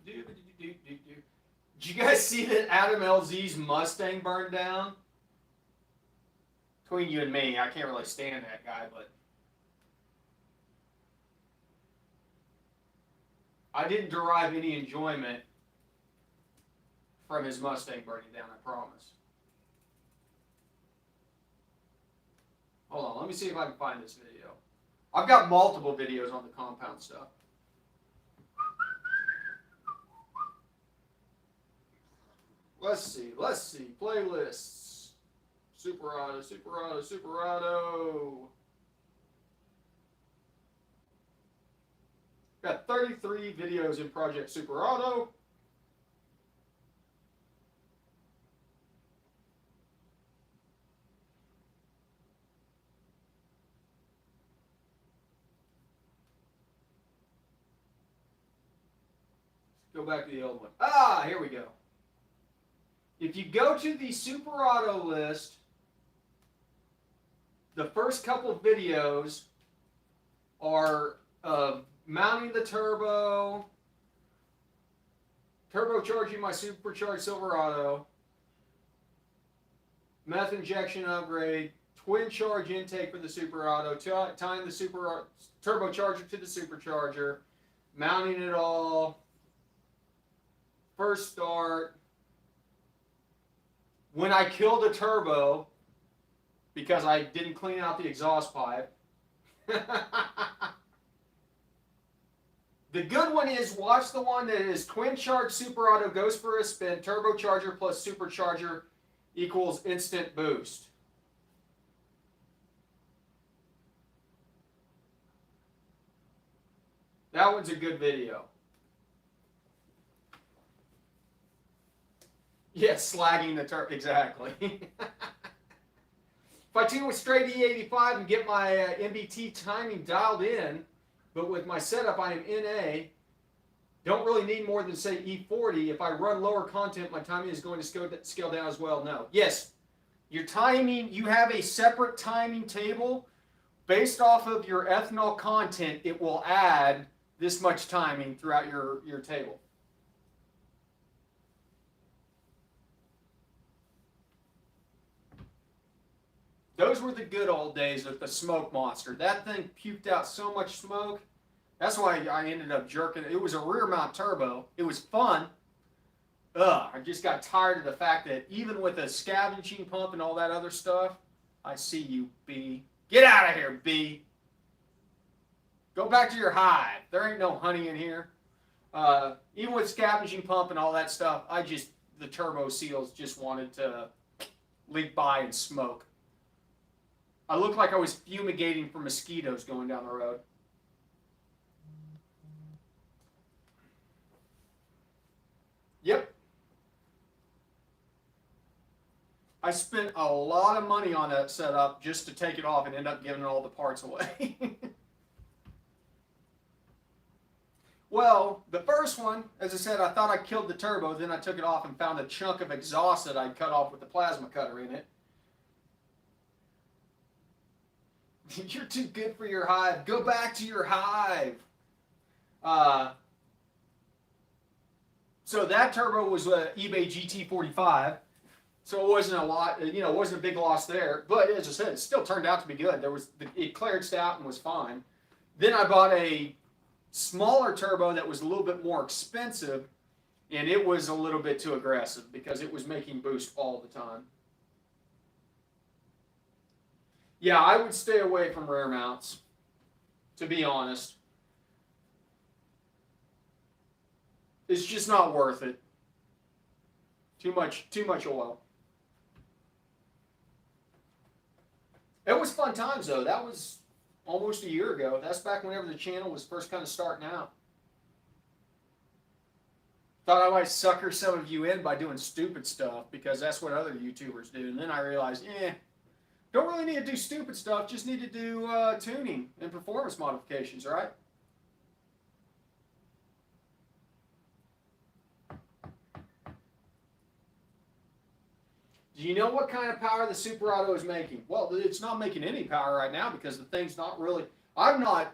Did you guys see that Adam LZ's Mustang burned down? Between you and me, I can't really stand that guy, but I didn't derive any enjoyment from his Mustang burning down, I promise. Hold on, let me see if I can find this video. I've got multiple videos on the compound stuff. Let's see, playlists. Super Auto. Got 33 videos in Project Super Auto. Go back to the old one. Ah, here we go. If you go to the Super Auto list, the first couple videos are mounting the turbo, turbocharging my supercharged Silverado, meth injection upgrade, twin charge intake for the Super Auto, tying the turbocharger to the supercharger, mounting it all, first start, when I killed a turbo because I didn't clean out the exhaust pipe. The good one is, watch the one that is twin charge super auto, goes for a spin, turbocharger plus supercharger equals instant boost. That one's a good video. Yes, slagging the turbo, exactly. If I tune with straight E85 and get my MBT timing dialed in, but with my setup I am NA, don't really need more than say E40. If I run lower content, my timing is going to scale down as well. No. Yes, your timing, you have a separate timing table. Based off of your ethanol content, it will add this much timing throughout your table. Those were the good old days with the smoke monster. That thing puked out so much smoke. That's why I ended up jerking it. It was a rear mount turbo. It was fun. I just got tired of the fact that even with a scavenging pump and all that other stuff, I see you, B. Get out of here, B. Go back to your hive. There ain't no honey in here. Even with scavenging pump and all that stuff, the turbo seals just wanted to leak by and smoke. I looked like I was fumigating for mosquitoes going down the road. Yep. I spent a lot of money on that setup just to take it off and end up giving all the parts away. Well, the first one, as I said, I thought I killed the turbo. Then I took it off and found a chunk of exhaust that I'd cut off with the plasma cutter in it. You're too good for your hive. Go back to your hive. So that turbo was eBay GT45. So it wasn't a lot, it wasn't a big loss there. But as I said, it still turned out to be good. It cleared out and was fine. Then I bought a smaller turbo that was a little bit more expensive, and it was a little bit too aggressive because it was making boost all the time. Yeah, I would stay away from rear mounts, to be honest. It's just not worth it. Too much oil. It was fun times though. That was almost a year ago. That's back whenever the channel was first kind of starting out. Thought I might sucker some of you in by doing stupid stuff because that's what other YouTubers do. And then I realized, don't really need to do stupid stuff. Just need to do tuning and performance modifications, right? Do you know what kind of power the Super Auto is making? Well, it's not making any power right now because the thing's not really... Have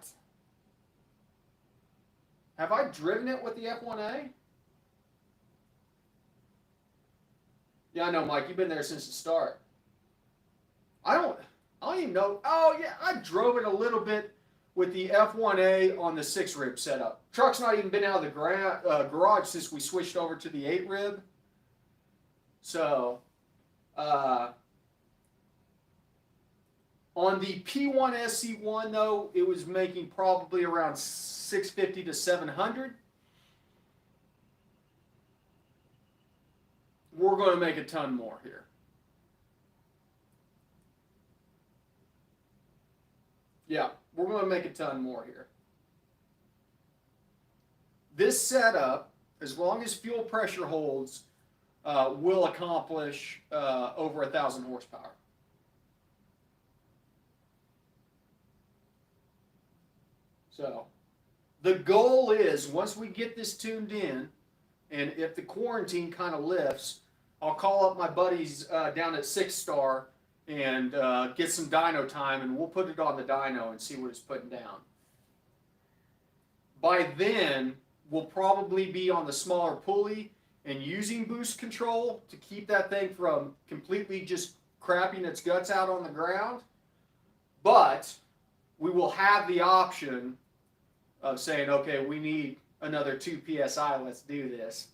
I driven it with the F1A? Yeah, I know, Mike. You've been there since the start. I don't even know. Oh, yeah, I drove it a little bit with the F1A on the 6-rib setup. Truck's not even been out of the garage since we switched over to the 8-rib. So, on the P1 SC1, though, it was making probably around 650 to 700. We're going to make a ton more here. Yeah, we're going to make a ton more here. This setup, as long as fuel pressure holds, will accomplish over 1,000 horsepower. So, the goal is, once we get this tuned in, and if the quarantine kind of lifts, I'll call up my buddies down at 6 Star and get some dyno time, and we'll put it on the dyno and see what it's putting down. By then, we'll probably be on the smaller pulley and using boost control to keep that thing from completely just crapping its guts out on the ground. But we will have the option of saying, okay, we need another 2 PSI, let's do this.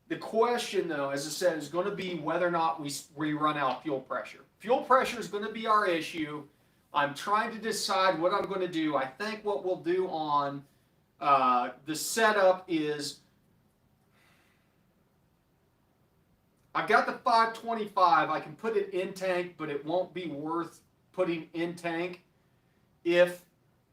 The question, though, as I said, is going to be whether or not we run out fuel pressure. Fuel pressure is going to be our issue. I'm trying to decide what I'm going to do. I think what we'll do on the setup is I've got the 525. I can put it in tank, but it won't be worth putting in tank. If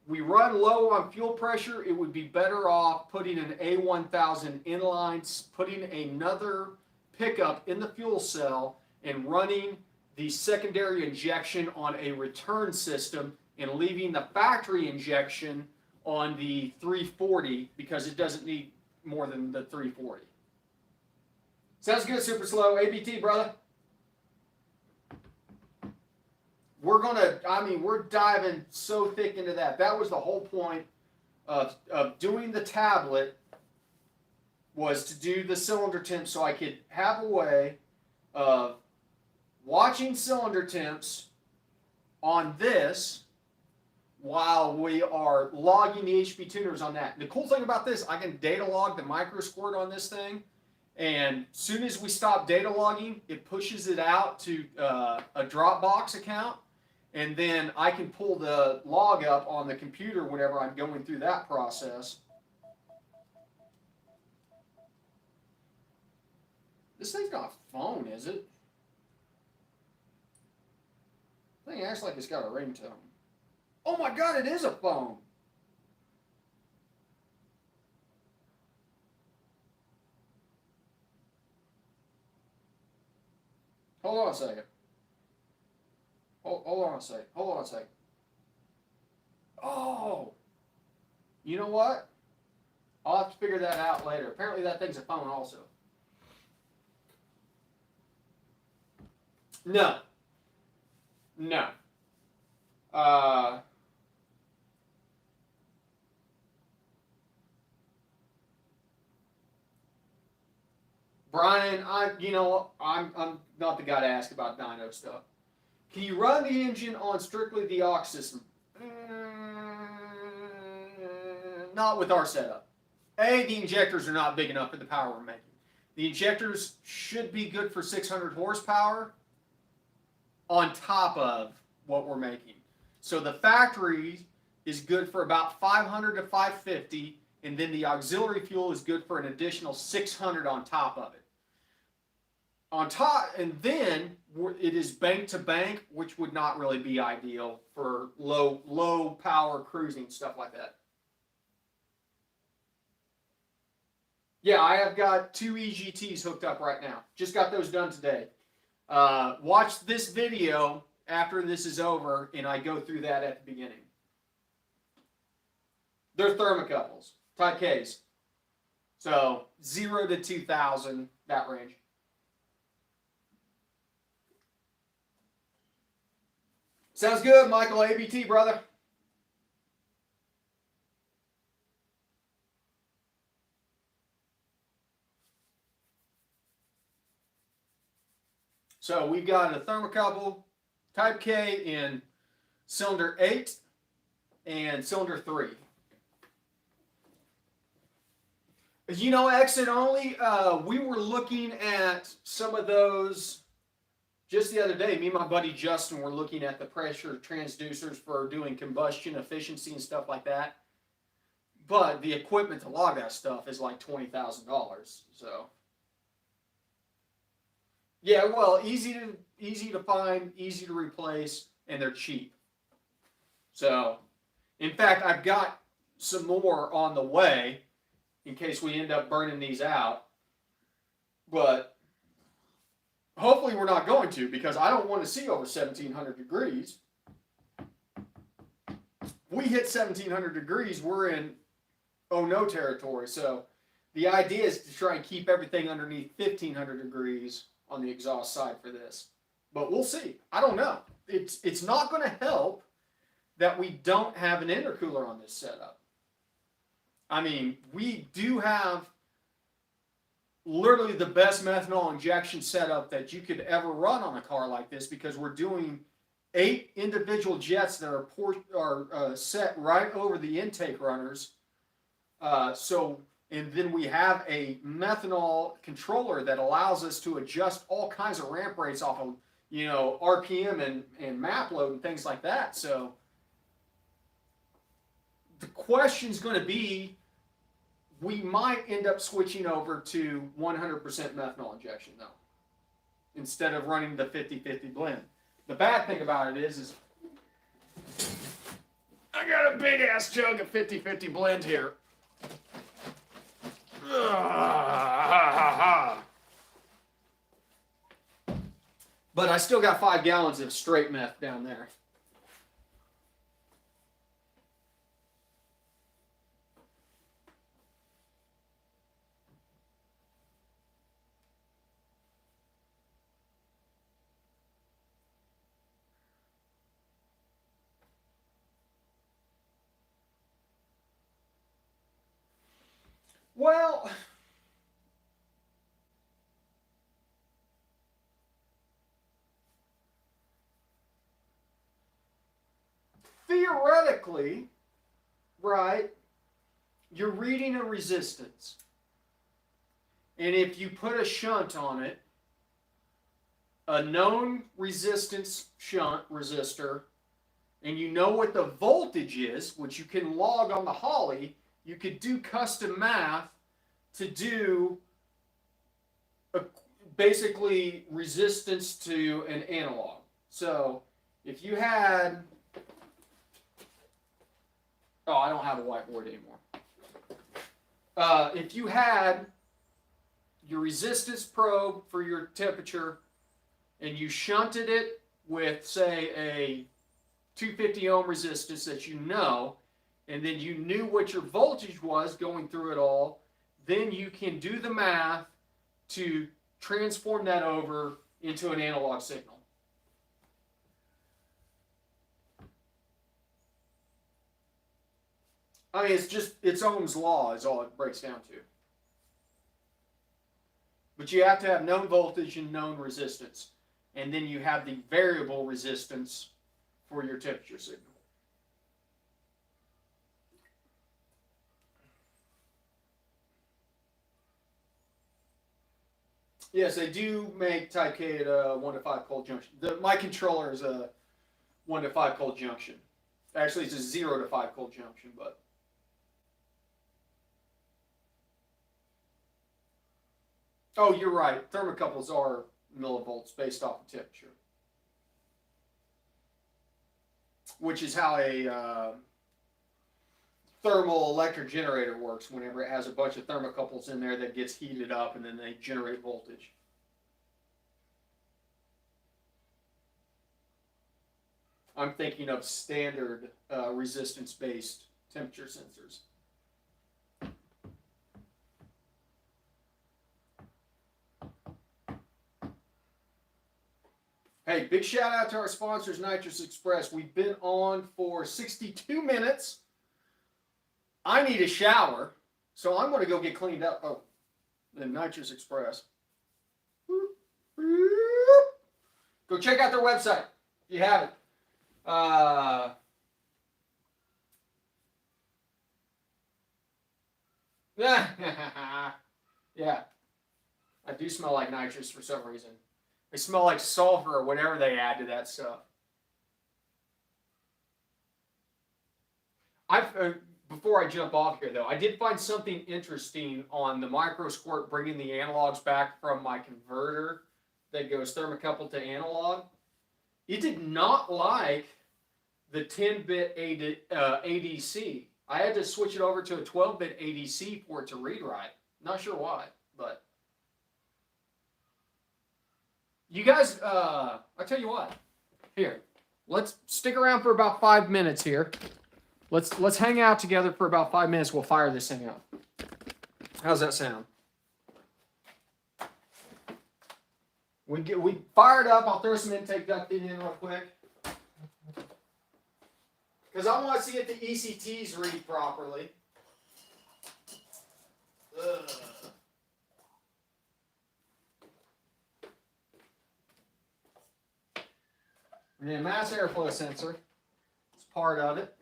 we run low on fuel pressure, it would be better off putting an A1000 inline, putting another pickup in the fuel cell, and running the secondary injection on a return system and leaving the factory injection on the 340 because it doesn't need more than the 340. Sounds good, Super Slow. ABT, brother. We're diving so thick into that. That was the whole point of doing the tablet, was to do the cylinder temp so I could have a way of watching cylinder temps on this while we are logging the HP tuners on that. And the cool thing about this, I can data log the micro squirt on this thing, and as soon as we stop data logging, it pushes it out to a Dropbox account, and then I can pull the log up on the computer whenever I'm going through that process. This thing's not a phone, is it? This thing acts like it's got a ringtone. Oh my God, it is a phone. Hold on a second. Hold on a second. Hold on a second. Oh, you know what? I'll have to figure that out later. Apparently that thing's a phone also. No. No. Brian, I'm not the guy to ask about dyno stuff. Can you run the engine on strictly the aux system? Not with our setup. The injectors are not big enough for the power we're making. The injectors should be good for 600 horsepower on top of what we're making. So the factory is good for about 500 to 550, and then the auxiliary fuel is good for an additional 600 on top of it. On top, and then it is bank to bank, which would not really be ideal for low power cruising, stuff like that. Yeah, I have got 2 EGTs hooked up right now. Just got those done today. Watch this video after this is over, and I go through that at the beginning. They're thermocouples, Type Ks. So 0 to 2,000, that range. Sounds good, Michael. ABT, brother. So we've got a thermocouple Type K in cylinder 8 and cylinder 3. You know, exit only, we were looking at some of those just the other day. Me and my buddy Justin were looking at the pressure transducers for doing combustion efficiency and stuff like that. But the equipment to log that stuff is like $20,000. So yeah, well, easy to find, easy to replace, and they're cheap. So, in fact, I've got some more on the way in case we end up burning these out. But hopefully we're not going to, because I don't want to see over 1,700 degrees. We hit 1,700 degrees, we're in oh no territory. So the idea is to try and keep everything underneath 1,500 degrees on the exhaust side for this. But we'll see. I don't know. It's not going to help that we don't have an intercooler on this setup. I mean, we do have literally the best methanol injection setup that you could ever run on a car like this, because we're doing 8 individual jets that are set right over the intake runners. And then we have a methanol controller that allows us to adjust all kinds of ramp rates off of RPM and map load and things like that. So the question's going to be, we might end up switching over to 100% methanol injection though, instead of running the 50-50 blend. The bad thing about it is I got a big ass jug of 50-50 blend here. But I still got 5 gallons of straight meth down there. Well, theoretically, right, you're reading a resistance. And if you put a shunt on it, a known resistance shunt resistor, and you know what the voltage is, which you can log on the Holley, you could do custom math to do basically resistance to an analog. So if you had, I don't have a whiteboard anymore. If you had your resistance probe for your temperature and you shunted it with, say, a 250 ohm resistance that you know, and then you knew what your voltage was going through it all, then you can do the math to transform that over into an analog signal. I mean, it's Ohm's law is all it breaks down to. But you have to have known voltage and known resistance. And then you have the variable resistance for your temperature signal. Yes, they do make Type K at a 1 to 5 cold junction. My controller is a 1 to 5 cold junction. Actually, it's a 0 to 5 cold junction, but. Oh, you're right. Thermocouples are millivolts based off of temperature, which is how a thermal electric generator works. Whenever it has a bunch of thermocouples in there that gets heated up and then they generate voltage. I'm thinking of standard resistance-based temperature sensors. Hey, big shout out to our sponsors, Nitrous Express. We've been on for 62 minutes. I need a shower, so I'm going to go get cleaned up. Oh, then Nitrous Express. Go check out their website if you haven't. Yeah, I do smell like nitrous for some reason. They smell like sulfur or whatever they add to that stuff. Before I jump off here, though, I did find something interesting on the MicroSquirt bringing the analogs back from my converter that goes thermocouple to analog. It did not like the 10-bit ADC. I had to switch it over to a 12-bit ADC for it to read right. Not sure why, but you guys, I'll tell you what. Here, let's stick around for about 5 minutes here. Let's hang out together for about 5 minutes. We'll fire this thing up. How's that sound? We fire it up. I'll throw some intake ducting in real quick. Because I want to see if the ECTs read properly. Ugh. And then mass airflow sensor. It's part of it.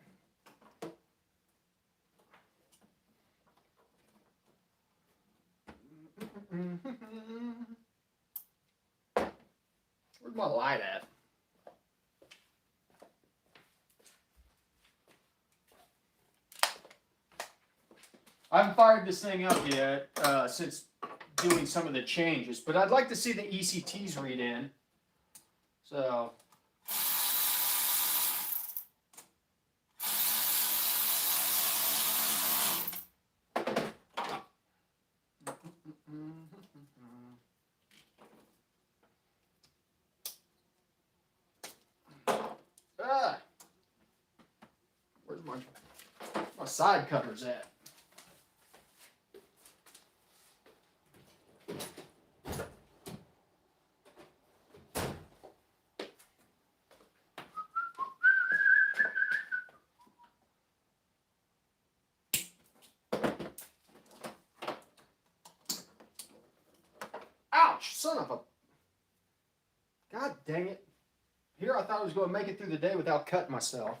Where's my light at? I haven't fired this thing up yet since doing some of the changes, but I'd like to see the ECTs read in. So. Where's my side covers at? Ouch, son of a... God dang it. Here I thought I was going to make it through the day without cutting myself.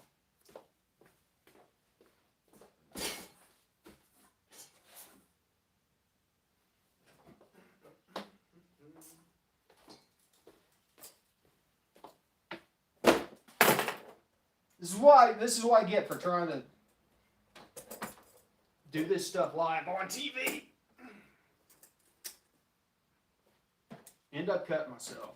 This is what I get for trying to do this stuff live on TV. End up cutting myself.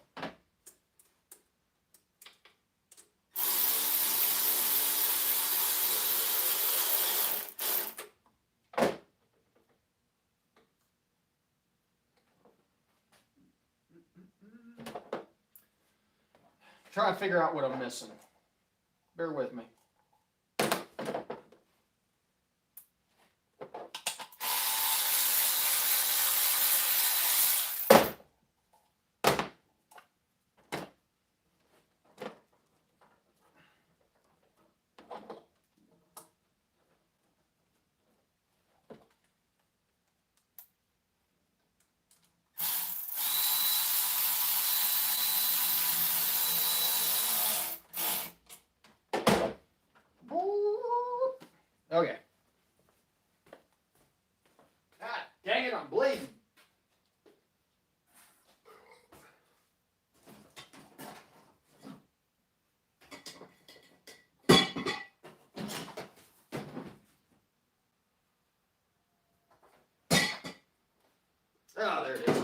Try to figure out what I'm missing. Bear with me. Okay. God dang it, I'm bleeding. Oh, there it is.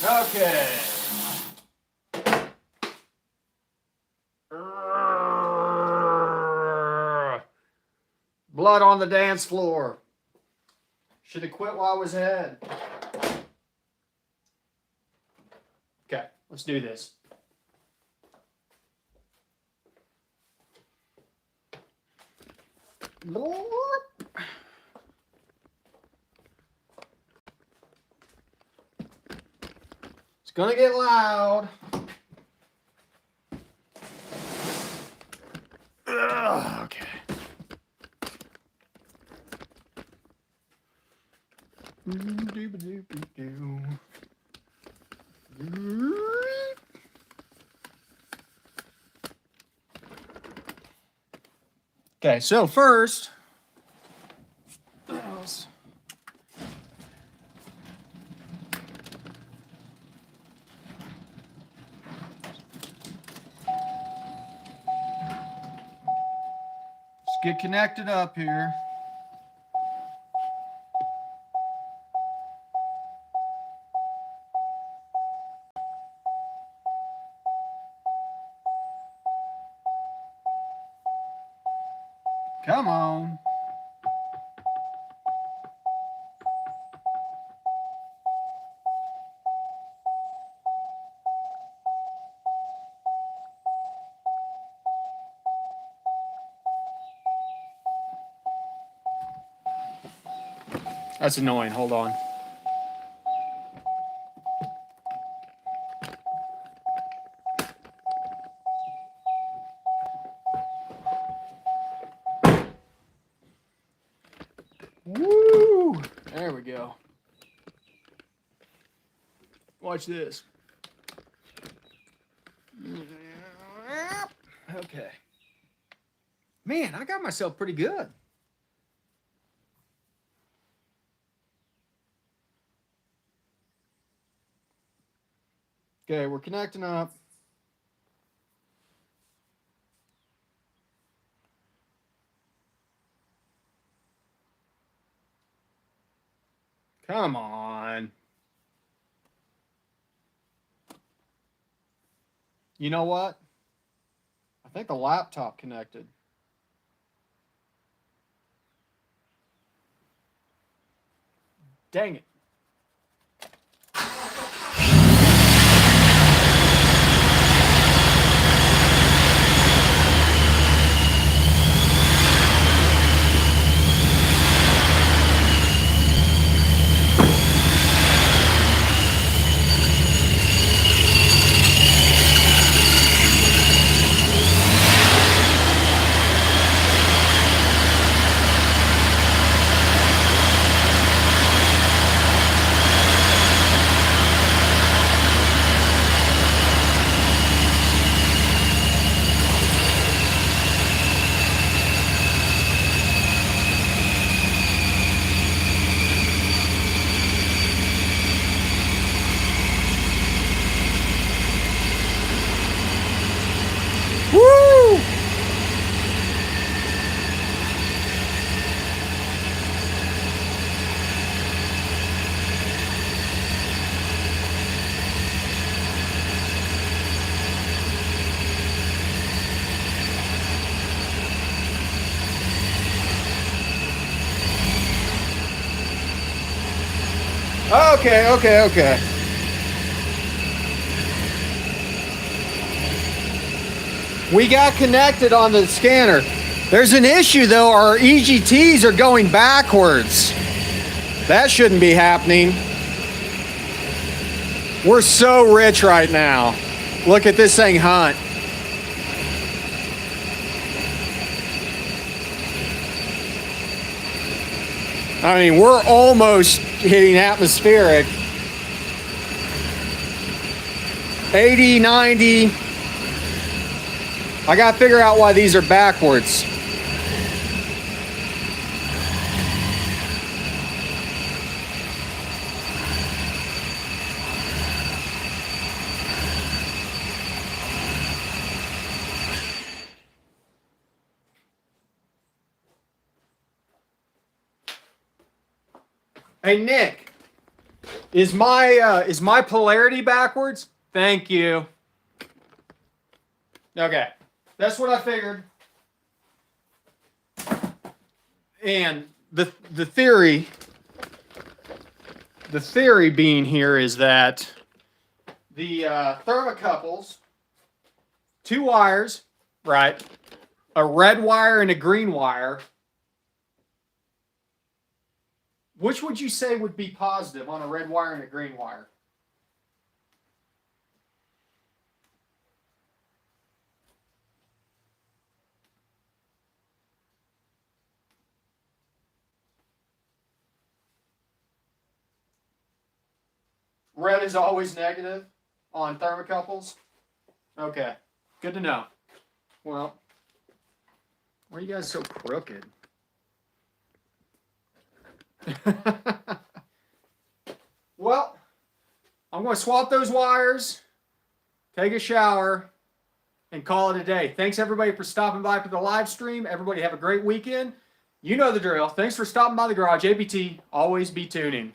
Okay. Blood on the dance floor. Should have quit while I was ahead. Okay, let's do this. It's gonna get loud. Okay. Okay, so first, let's get connected up here. Come on. That's annoying. Hold on. go. Watch this. Okay. Man, I got myself pretty good. Okay, we're connecting up. Come on. You know what? I think the laptop connected. Dang it. Woo! Okay. We got connected on the scanner. There's an issue though, our EGTs are going backwards. That shouldn't be happening. We're so rich right now. Look at this thing hunt. I mean, we're almost hitting atmospheric. 80, 90. I gotta figure out why these are backwards. Hey Nick, is my polarity backwards? Thank you. Okay, that's what I figured. And the theory being here is that the thermocouples, 2 wires, right? A red wire and a green wire. Which would you say would be positive on a red wire and a green wire? Red is always negative on thermocouples? Okay, good to know. Well, why are you guys so crooked? Well, I'm going to swap those wires, take a shower, and call it a day. Thanks everybody for stopping by for the live stream. Everybody have a great weekend. You know the drill. Thanks for stopping by the garage. ABT, always be tuning.